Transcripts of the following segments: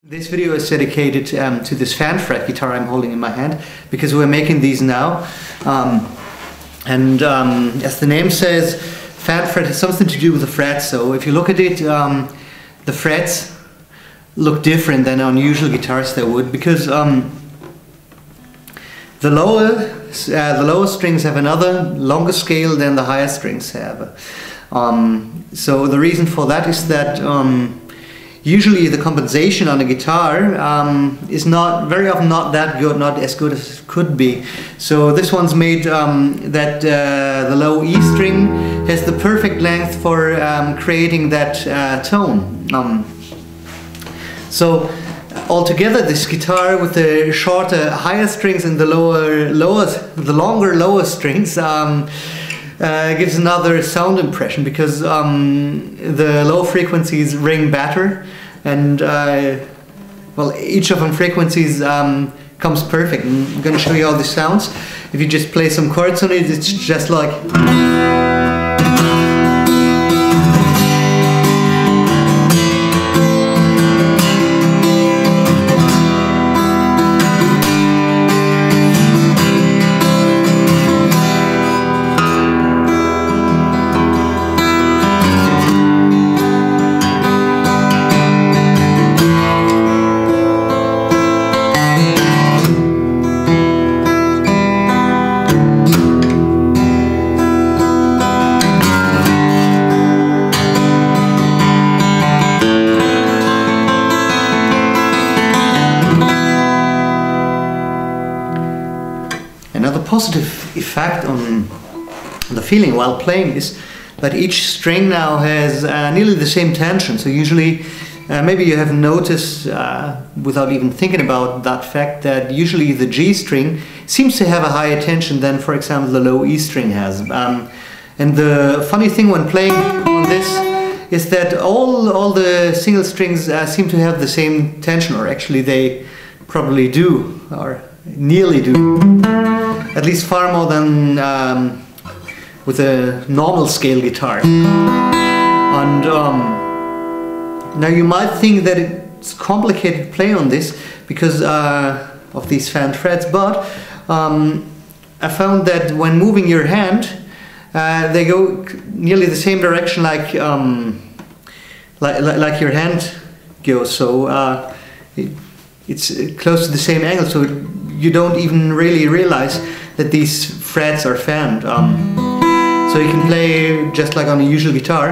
This video is dedicated to this Fanfret guitar I'm holding in my hand, because we're making these now. As the name says, Fanfret has something to do with the frets. So if you look at it, the frets look different than on usual guitars they would, because the lower strings have another longer scale than the higher strings have. So the reason for that is that usually the compensation on a guitar is very often not that good, not as good as it could be. So this one's made that the low E string has the perfect length for creating that tone. So altogether, this guitar with the shorter higher strings and the longer lower strings gives another sound impression, because the low frequencies ring better, and well, each of them frequencies comes perfect. And I'm going to show you how this sounds. If you just play some chords on it, it's just like. Another positive effect on the feeling while playing is that each string now has nearly the same tension. So usually, maybe you have noticed, without even thinking about that fact, that usually the G string seems to have a higher tension than, for example, the low E string has. And the funny thing when playing on this is that all the single strings seem to have the same tension, or actually they probably do, or nearly do. At least far more than with a normal scale guitar. And now you might think that it's complicated to play on this because of these Fanfrets, but I found that when moving your hand, they go nearly the same direction like your hand goes. So it's close to the same angle, so you don't even really realize that these frets are fanned. So you can play just like on a usual guitar.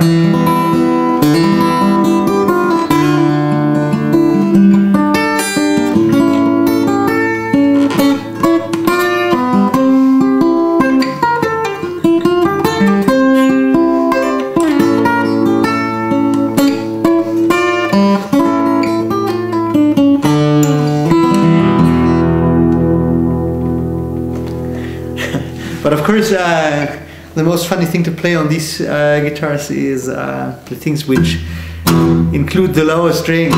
But of course, the most funny thing to play on these guitars is the things which include the lower string.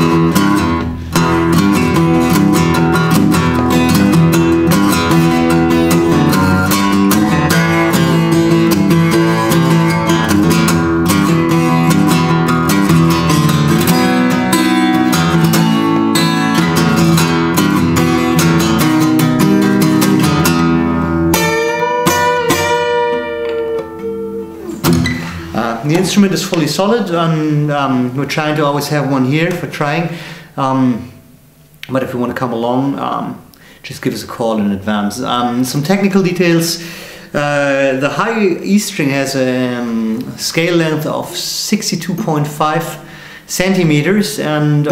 The instrument is fully solid, and we're trying to always have one here for trying. But if you want to come along, just give us a call in advance. Some technical details. The high E string has a scale length of 62.5 centimeters, and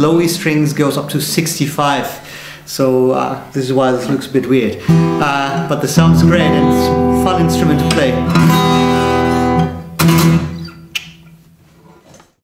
low E strings goes up to 65. So this is why this looks a bit weird. But the sound's great, and it's a fun instrument to play.